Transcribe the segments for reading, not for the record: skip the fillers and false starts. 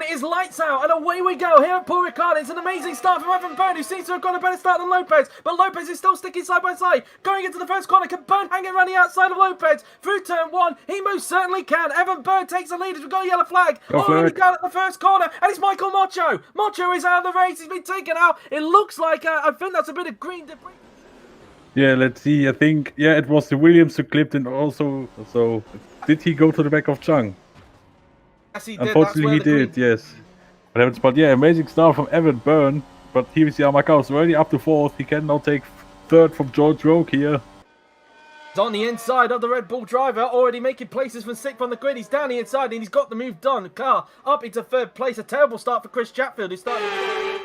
it is lights out, and away we go here at Paul Ricard. It's an amazing start from Evan Byrne, who seems to have got a better start than Lopez, but Lopez is still sticking side by side. Going into the first corner, can Byrne hang it around the outside of Lopez? Through turn one, he most certainly can. Evan Byrne takes the lead as we've got a yellow flag. Already down at the first corner, and it's Michael Mocho. Mocho is out of the race, he's been taken out. It looks like, I think that's a bit of green debris. Yeah, let's see. I think, yeah, it was the Williams who clipped, and also, so did he go to the back of Chung? Yes, he did. Unfortunately, he did, yes. But yeah, amazing start from Evan Byrne. But here we see Armakaus already up to fourth. He can now take third from George Roque here. He's on the inside of the Red Bull driver, already making places from sixth on the grid. He's down the inside and he's got the move done. Car up into third place. A terrible start for Chris Chatfield, who started.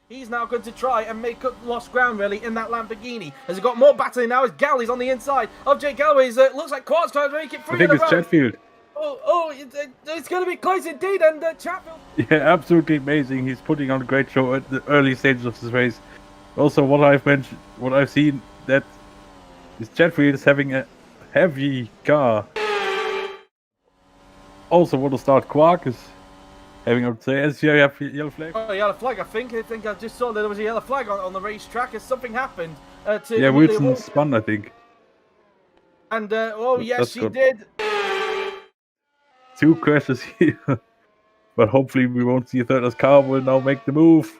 He's now going to try and make up lost ground, really, in that Lamborghini. As he got more battling now, as Galley's on the inside of Jake Galloway's. Looks like Quartz trying to make it through. I think it's Chatfield. It's going to be close indeed, and Chatfield. Yeah, absolutely amazing. He's putting on a great show at the early stages of this race. Also, what I've seen, that is Chatfield is having a heavy car. Also, want to start Quark is having, I would say, as you have yellow flag. Oh, yellow flag. I think I just saw that there was a yellow flag on the racetrack as something happened. Yeah, Wilson spun, I think. And yes, she did. Two crashes here, but hopefully we won't see a third, as Carl will now make the move.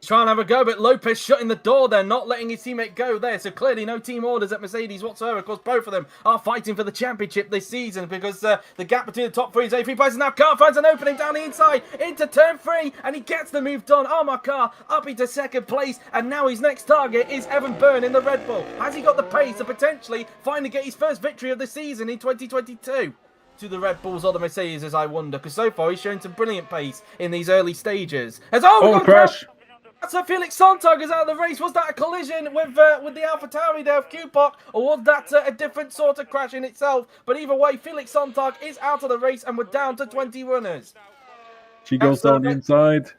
He's trying to have a go, but Lopez shutting the door there, not letting his teammate go there. So clearly no team orders at Mercedes whatsoever. Of course, both of them are fighting for the championship this season because the gap between the top three is 83 places. Now Carl finds an opening down the inside into turn 3, and he gets the move done. Car up into second place, and now his next target is Evan Byrne in the Red Bull. Has he got the pace to potentially finally get his first victory of the season in 2022? To the Red Bulls or the Mercedes, as I wonder, because so far he's shown some brilliant pace in these early stages. As crash! That's a Felix Sontag is out of the race. Was that a collision with the AlphaTauri there of Q-Pop, or was that a different sort of crash in itself? But either way, Felix Sontag is out of the race, and we're down to 20 runners. She goes down the inside.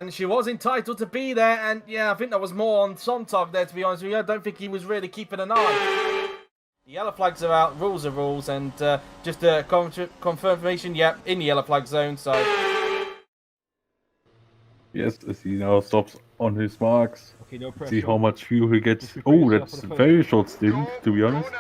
And she was entitled to be there, and yeah, I think that was more on Sontag there, to be honest with you. I don't think he was really keeping an eye. The yellow flags are out, rules are rules, and just a confirmation, yep, in the yellow flag zone, so... Yes, as he now stops on his marks. Okay, no pressure. See how much fuel he gets. Oh, that's a very short stint, to be honest.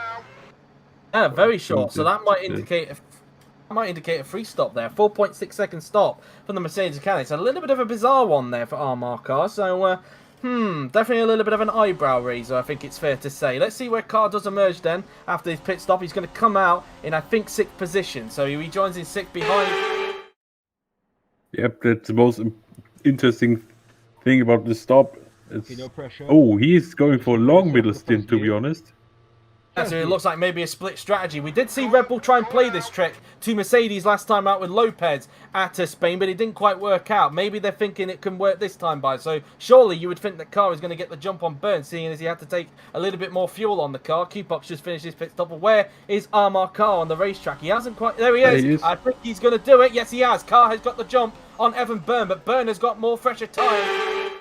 Yeah, very short, so that might indicate a free stop there. 4.6 second stop from the Mercedes mechanic. It's a little bit of a bizarre one there for Armakaus, so... definitely a little bit of an eyebrow raiser, I think it's fair to say. Let's see where Carr does emerge then after his pit stop. He's going to come out in, I think, 6th position. So he rejoins in 6th behind. Yep, that's the most interesting thing about this stop. Okay, no pressure. Oh, he's going for a long middle stint, to be honest. So it looks like maybe a split strategy. We did see Red Bull try and play this trick to Mercedes last time out with Lopez at Spain, but it didn't quite work out. Maybe they're thinking it can work this time by. So surely you would think that Carr is going to get the jump on Byrne, seeing as he had to take a little bit more fuel on the car. Q-Pop's just finished his pit stop. But where is Carr on the racetrack? He hasn't quite... There he is. He is. I think he's going to do it. Yes, he has. Carr has got the jump on Evan Byrne, but Byrne has got more fresher tyres.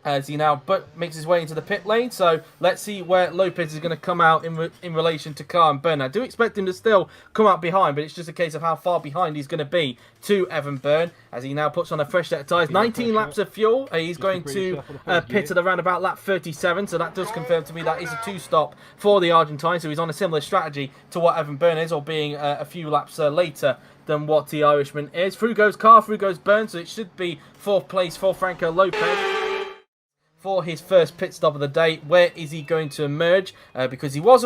As he now makes his way into the pit lane. So let's see where Lopez is going to come out in relation to Carr and Byrne. I do expect him to still come out behind, but it's just a case of how far behind he's going to be to Evan Byrne as he now puts on a fresh set of tyres. 19 laps of fuel. He's going to pit at around about lap 37, so that does confirm to me that is a 2-stop for the Argentine. So he's on a similar strategy to what Evan Byrne is, or being a few laps later than what the Irishman is. Through goes Carr, through goes Byrne, so it should be 4th place for Franco Lopez for his first pit stop of the day. Where is he going to emerge? Because he was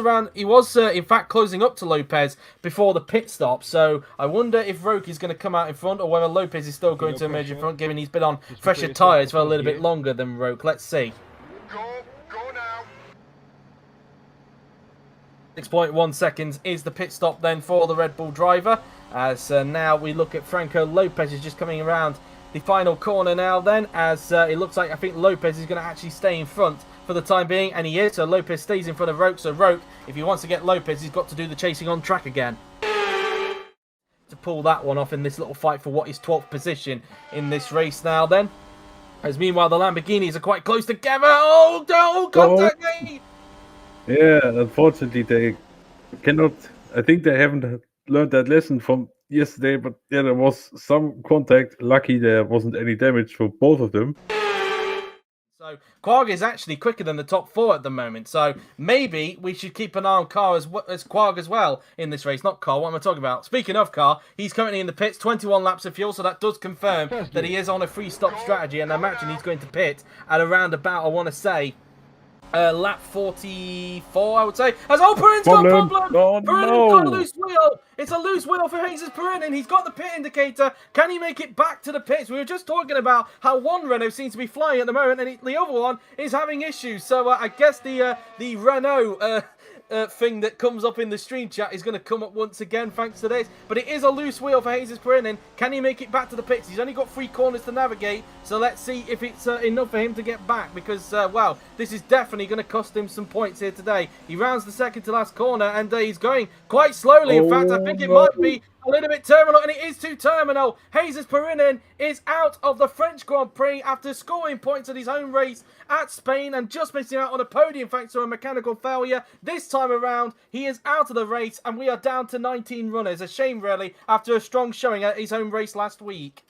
in fact closing up to Lopez before the pit stop. So I wonder if Roque is going to come out in front, or whether Lopez is still going to emerge in front, given he's been on fresher tyres for a little bit longer than Roque. Let's see. Go now. 6.1 seconds is the pit stop then for the Red Bull driver. As now we look at Franco Lopez is just coming around the final corner now then, as it looks like I think Lopez is going to actually stay in front for the time being, and he is. So Lopez stays in front of Roque. So Roque, if he wants to get Lopez, he's got to do the chasing on track again to pull that one off in this little fight for what is 12th position in this race now then. As meanwhile the Lamborghinis are quite close together. Oh, contact me! Yeah, unfortunately they cannot. I think they haven't learned that lesson from yesterday, but yeah, there was some contact. Lucky there wasn't any damage for both of them. So Quagga is actually quicker than the top 4 at the moment. So maybe we should keep an eye on Carr as Quagga as well in this race. Not Carr, what am I talking about? Speaking of Carr, he's currently in the pits, 21 laps of fuel. So that does confirm that he is on a free stop strategy. And I imagine he's going to pit at around about, I want to say, lap 44, I would say. As Perrin's got a problem! Oh, Perrin's got a loose wheel! It's a loose wheel for Jesus Perrin, and he's got the pit indicator. Can he make it back to the pits? We were just talking about how one Renault seems to be flying at the moment, and the other one is having issues. So I guess the Renault thing that comes up in the stream chat is going to come up once again thanks to this. But it is a loose wheel for Jesus Perrin, and can he make it back to the pits? He's only got 3 corners to navigate, so let's see if it's enough for him to get back, because, well, this is definitely going to cost him some points here today. He rounds the second to last corner, and he's going quite slowly. In fact, I think it might be a little bit terminal, and it is too terminal. Jesus Perrin is out of the French Grand Prix after scoring points at his home race at Spain and just missing out on a podium thanks to a mechanical failure. This time around, he is out of the race, and we are down to 19 runners. A shame, really, after a strong showing at his home race last week.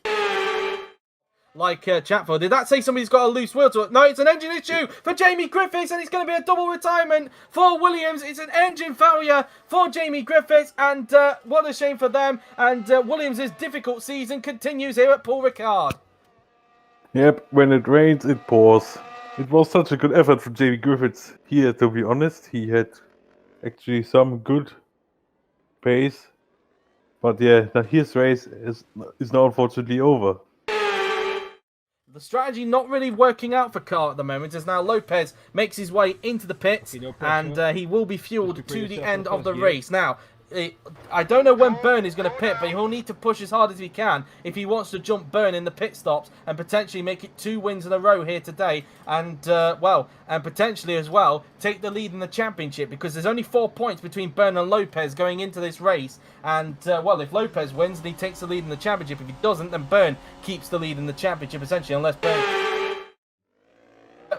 Like Chatfield, did that say somebody's got a loose wheel to it? No, it's an engine issue for Jamie Griffiths, and it's going to be a double retirement for Williams. It's an engine failure for Jamie Griffiths, and what a shame for them. And Williams' difficult season continues here at Paul Ricard. Yep, when it rains, it pours. It was such a good effort from Jamie Griffiths here, to be honest. He had actually some good pace. But yeah, his race is now unfortunately over. The strategy not really working out for Carr at the moment, as now Lopez makes his way into the pits, and he will be fueled to the end of the race. Now, I don't know when Byrne is going to pit, but he'll need to push as hard as he can if he wants to jump Byrne in the pit stops and potentially make it 2 wins in a row here today, and well, and potentially as well take the lead in the championship, because there's only 4 points between Byrne and Lopez going into this race, and well, if Lopez wins, then he takes the lead in the championship. If he doesn't, then Byrne keeps the lead in the championship essentially, unless Byrne...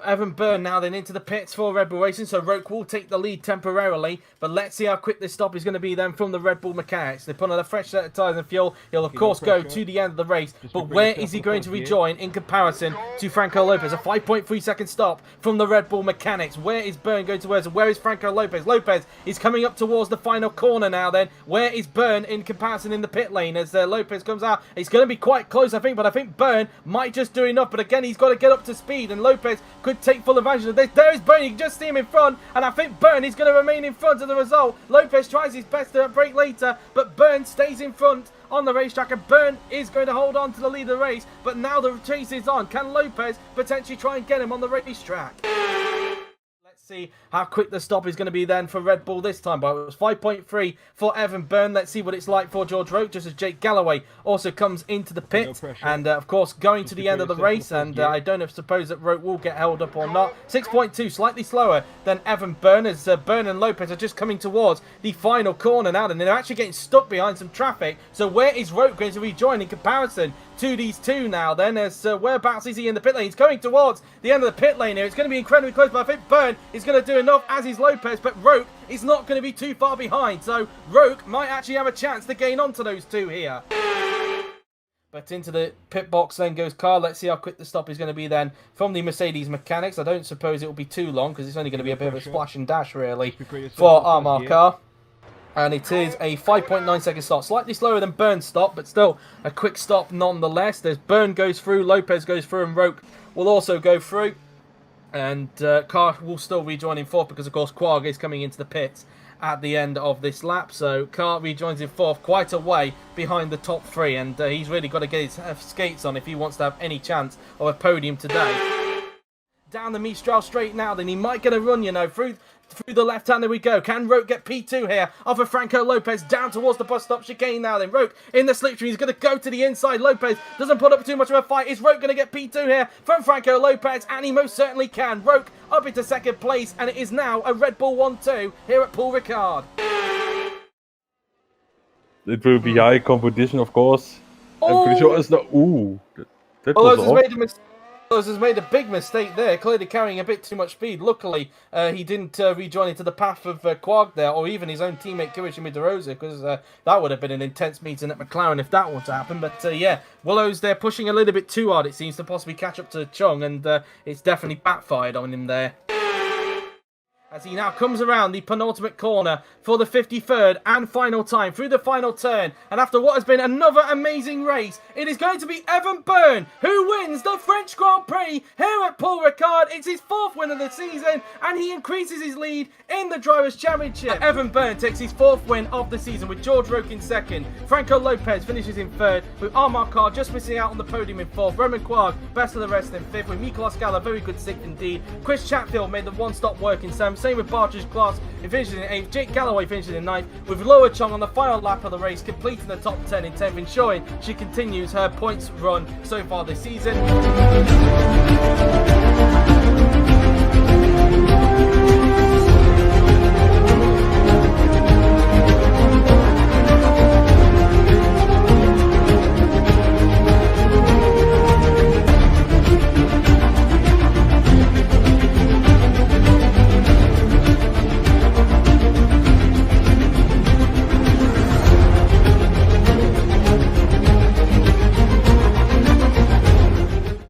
Evan Byrne now then into the pits for Red Bull Racing, so Roke will take the lead temporarily, but let's see how quick this stop is going to be then from the Red Bull mechanics. They put on a fresh set of tyres and fuel. He'll of course go to the end of the race, but where is he going to rejoin in comparison to Franco Lopez? A 5.3 second stop from the Red Bull mechanics. Where is Byrne going to where is Franco Lopez? Lopez is coming up towards the final corner now then. Where is Byrne in comparison in the pit lane as Lopez comes out? It's going to be quite close, I think, but I think Byrne might just do enough, but again, he's got to get up to speed, and Lopez could take full advantage of this. There is Byrne, you can just see him in front, and I think Byrne is going to remain in front as a result. Lopez tries his best to break later, but Byrne stays in front on the racetrack, and Byrne is going to hold on to the lead of the race, but now the chase is on. Can Lopez potentially try and get him on the racetrack? See how quick the stop is going to be then for Red Bull this time. But it was 5.3 for Evan Byrne. Let's see what it's like for George Roke, just as Jake Galloway also comes into the pit. And of course, going to the end of the race. And I don't suppose that Roke will get held up or not. 6.2, slightly slower than Evan Byrne, as Byrne and Lopez are just coming towards the final corner now. And they're actually getting stuck behind some traffic. So where is Roke going to rejoin in comparison to these two now then, as whereabouts is he in the pit lane? He's coming towards the end of the pit lane here. It's going to be incredibly close, but I think Byrne is going to do enough, as is Lopez, but Roke is not going to be too far behind, so Roke might actually have a chance to gain onto those two here. But into the pit box then goes Carr. Let's see how quick the stop is going to be then from the Mercedes mechanics. I don't suppose it will be too long, because it's only going to be a bit of a splash and dash really for Armar Carr. And it is a 5.9 second stop. Slightly slower than Byrne's stop, but still a quick stop nonetheless. There's Byrne goes through, Lopez goes through, and Roke will also go through. And Carr will still rejoin in fourth, because of course Quagga is coming into the pits at the end of this lap. So Carr rejoins in fourth, quite a way behind the top three. And he's really got to get his skates on if he wants to have any chance of a podium today. Down the Mistral straight now, then he might get a run, you know, through the left hand. There we go. Can Roke get P2 here off of Franco Lopez down towards the bus stop chicane now then? Roke in the slipstream. He's going to go to the inside. Lopez doesn't put up too much of a fight. Is Roke going to get P2 here from Franco Lopez? And he most certainly can. Roke up into second place, and it is now a Red Bull 1-2 here at Paul Ricard. It will be high competition, of course. I'm pretty sure it's not... Ooh, that was Made a mistake. Has made a big mistake there, clearly carrying a bit too much speed. Luckily, he didn't rejoin into the path of Quag there, or even his own teammate Kirishima DeRosa, because that would have been an intense meeting at McLaren if that were to happen. But yeah, Willow's there pushing a little bit too hard, it seems, to possibly catch up to Chung, and it's definitely backfired on him there. As he now comes around the penultimate corner for the 53rd and final time through the final turn. And after what has been another amazing race, it is going to be Evan Byrne who wins the French Grand Prix here at Paul Ricard. It's his 4th win of the season and he increases his lead in the Drivers' Championship. Evan Byrne takes his 4th win of the season with George Roque in 2nd. Franco Lopez finishes in 3rd with Armand Carr just missing out on the podium in 4th. Roman Quag, best of the rest, in 5th with Mikel Scala, very good 6th indeed. Chris Chatfield made the one-stop work in 7th. Same with Partridge Class, he finishes in 8th. Jake Galloway finishes in 9th, with Loa Chung on the final lap of the race, completing the top 10 in 10th, ensuring she continues her points run so far this season.